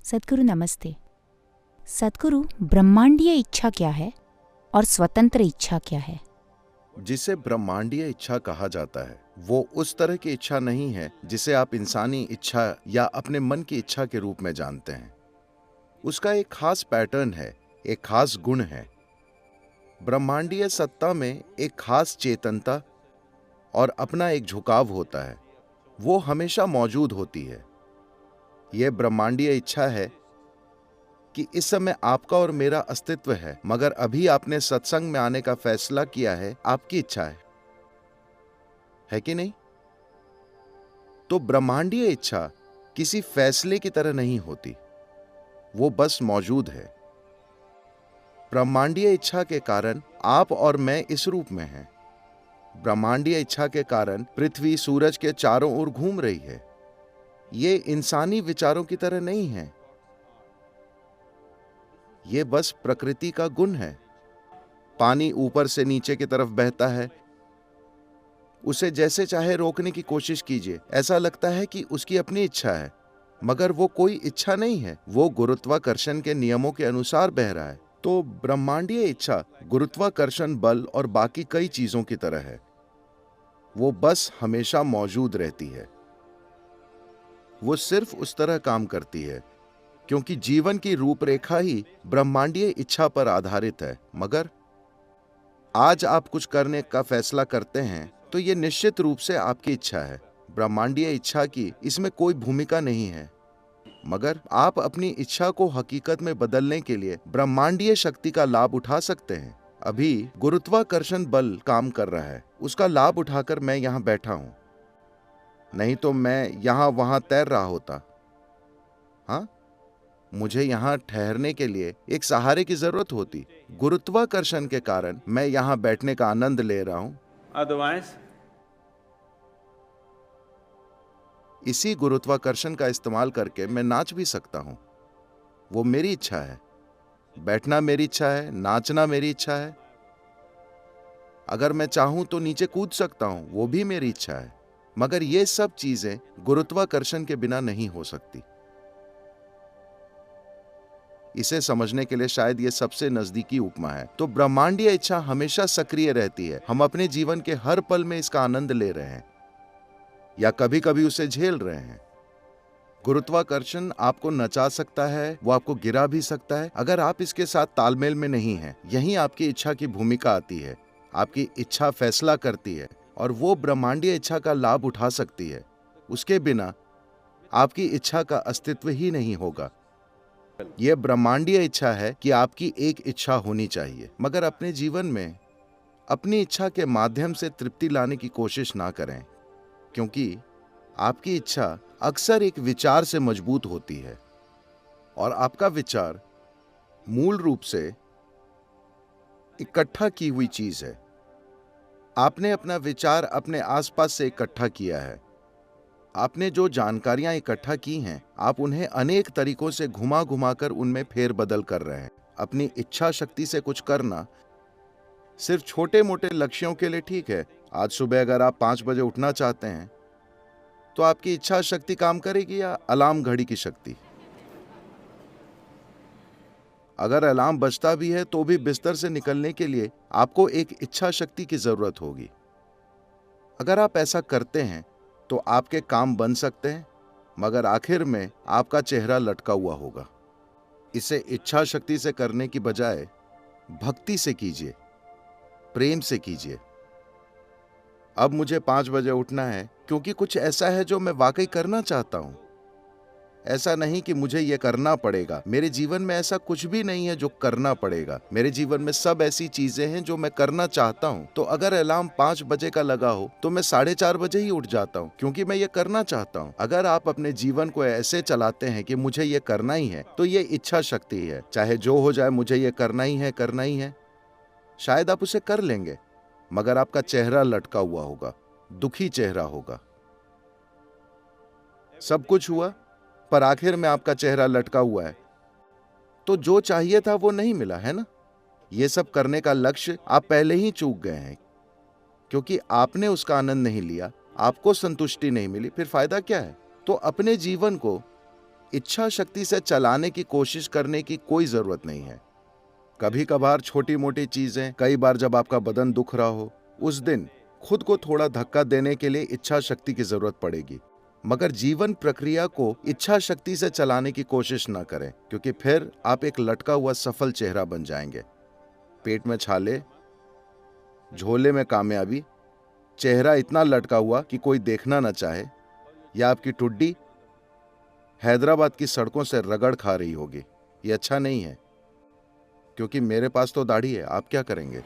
सद्गुरु नमस्ते। सद्गुरु, ब्रह्मांडीय इच्छा क्या है और स्वतंत्र इच्छा क्या है? जिसे ब्रह्मांडीय इच्छा कहा जाता है वो उस तरह की इच्छा नहीं है जिसे आप इंसानी इच्छा या अपने मन की इच्छा के रूप में जानते हैं। उसका एक खास पैटर्न है, एक खास गुण है। ब्रह्मांडीय सत्ता में एक खास चेतनता और अपना एक झुकाव होता है, वो हमेशा मौजूद होती है। यह ब्रह्मांडीय इच्छा है कि इस समय आपका और मेरा अस्तित्व है, मगर अभी आपने सत्संग में आने का फैसला किया है, आपकी इच्छा है कि नहीं? तो ब्रह्मांडीय इच्छा किसी फैसले की तरह नहीं होती, वो बस मौजूद है। ब्रह्मांडीय इच्छा के कारण आप और मैं इस रूप में हैं। ब्रह्मांडीय इच्छा के कारण पृथ्वी सूरज के चारों ओर घूम रही है। ये इंसानी विचारों की तरह नहीं है, ये बस प्रकृति का गुण है। पानी ऊपर से नीचे की तरफ बहता है, उसे जैसे चाहे रोकने की कोशिश कीजिए, ऐसा लगता है कि उसकी अपनी इच्छा है, मगर वो कोई इच्छा नहीं है, वो गुरुत्वाकर्षण के नियमों के अनुसार बह रहा है। तो ब्रह्मांडीय इच्छा गुरुत्वाकर्षण बल और बाकी कई चीजों की तरह है, वो बस हमेशा मौजूद रहती है। वो सिर्फ उस तरह काम करती है क्योंकि जीवन की रूपरेखा ही ब्रह्मांडीय इच्छा पर आधारित है। मगर आज आप कुछ करने का फैसला करते हैं तो ये निश्चित रूप से आपकी इच्छा है। ब्रह्मांडीय इच्छा की इसमें कोई भूमिका नहीं है, मगर आप अपनी इच्छा को हकीकत में बदलने के लिए ब्रह्मांडीय शक्ति का लाभ उठा सकते हैं। अभी गुरुत्वाकर्षण बल काम कर रहा है, उसका लाभ उठाकर मैं यहाँ बैठा हूं, नहीं तो मैं यहाँ वहां तैर रहा होता। हाँ, मुझे यहाँ ठहरने के लिए एक सहारे की जरूरत होती। गुरुत्वाकर्षण के कारण मैं यहाँ बैठने का आनंद ले रहा हूं। Otherwise, इसी गुरुत्वाकर्षण का इस्तेमाल करके मैं नाच भी सकता हूं, वो मेरी इच्छा है। बैठना मेरी इच्छा है, नाचना मेरी इच्छा है। अगर मैं चाहूं तो नीचे कूद सकता हूं, वो भी मेरी इच्छा है। मगर ये सब चीजें गुरुत्वाकर्षण के बिना नहीं हो सकती। इसे समझने के लिए शायद ये सबसे नजदीकी उपमा है। तो ब्रह्मांडीय इच्छा हमेशा सक्रिय रहती है। हम अपने जीवन के हर पल में इसका आनंद ले रहे हैं या कभी कभी उसे झेल रहे हैं। गुरुत्वाकर्षण आपको नचा सकता है, वो आपको गिरा भी सकता है अगर आप इसके साथ तालमेल में नहीं हैं। यहीं आपकी इच्छा की भूमिका आती है। आपकी इच्छा फैसला करती है और वो ब्रह्मांडीय इच्छा का लाभ उठा सकती है। उसके बिना आपकी इच्छा का अस्तित्व ही नहीं होगा। यह ब्रह्मांडीय इच्छा है कि आपकी एक इच्छा होनी चाहिए, मगर अपने जीवन में अपनी इच्छा के माध्यम से तृप्ति लाने की कोशिश ना करें, क्योंकि आपकी इच्छा अक्सर एक विचार से मजबूत होती है और आपका विचार मूल रूप से इकट्ठा की हुई चीज है। आपने अपना विचार अपने आसपास से इकट्ठा किया है। आपने जो जानकारियां इकट्ठा की हैं, आप उन्हें अनेक तरीकों से घुमा घुमाकर उनमें फेरबदल कर रहे हैं। अपनी इच्छा शक्ति से कुछ करना सिर्फ छोटे मोटे लक्ष्यों के लिए ठीक है। आज सुबह अगर आप 5 बजे उठना चाहते हैं तो आपकी इच्छा शक्ति काम करेगी या अलार्म घड़ी की शक्ति? अगर अलार्म बजता भी है तो भी बिस्तर से निकलने के लिए आपको एक इच्छा शक्ति की जरूरत होगी। अगर आप ऐसा करते हैं तो आपके काम बन सकते हैं, मगर आखिर में आपका चेहरा लटका हुआ होगा। इसे इच्छा शक्ति से करने की बजाय भक्ति से कीजिए, प्रेम से कीजिए। अब मुझे 5 बजे उठना है क्योंकि कुछ ऐसा है जो मैं वाकई करना चाहता हूं। ऐसा नहीं कि मुझे यह करना पड़ेगा। मेरे जीवन में ऐसा कुछ भी नहीं है जो करना पड़ेगा। मेरे जीवन में सब ऐसी चीजें हैं जो मैं करना चाहता हूं। तो अगर अलार्म 5 बजे का लगा हो तो मैं 4:30 बजे ही उठ जाता हूं, क्योंकि मैं ये करना चाहता हूं। अगर आप अपने जीवन को ऐसे चलाते हैं कि मुझे ये करना ही है, तो ये इच्छा शक्ति है। चाहे जो हो जाए, मुझे ये करना ही है, करना ही है। शायद आप उसे कर लेंगे, मगर आपका चेहरा लटका हुआ होगा, दुखी चेहरा होगा। सब कुछ हुआ पर आखिर में आपका चेहरा लटका हुआ है। तो जो चाहिए था वो नहीं मिला, है ना? ये सब करने का लक्ष्य आप पहले ही चूक गए हैं, क्योंकि आपने उसका आनंद नहीं लिया, आपको संतुष्टि नहीं मिली। फिर फायदा क्या है? तो अपने जीवन को इच्छा शक्ति से चलाने की कोशिश करने की कोई जरूरत नहीं है। कभी कभार छोटी मोटी चीजें, कई बार जब आपका बदन दुख रहा हो, उस दिन खुद को थोड़ा धक्का देने के लिए इच्छा शक्ति की जरूरत पड़ेगी। मगर जीवन प्रक्रिया को इच्छा शक्ति से चलाने की कोशिश ना करें, क्योंकि फिर आप एक लटका हुआ सफल चेहरा बन जाएंगे। पेट में छाले, झोले में कामयाबी, चेहरा इतना लटका हुआ कि कोई देखना ना चाहे, या आपकी टुड्डी हैदराबाद की सड़कों से रगड़ खा रही होगी। ये अच्छा नहीं है, क्योंकि मेरे पास तो दाढ़ी है, आप क्या करेंगे?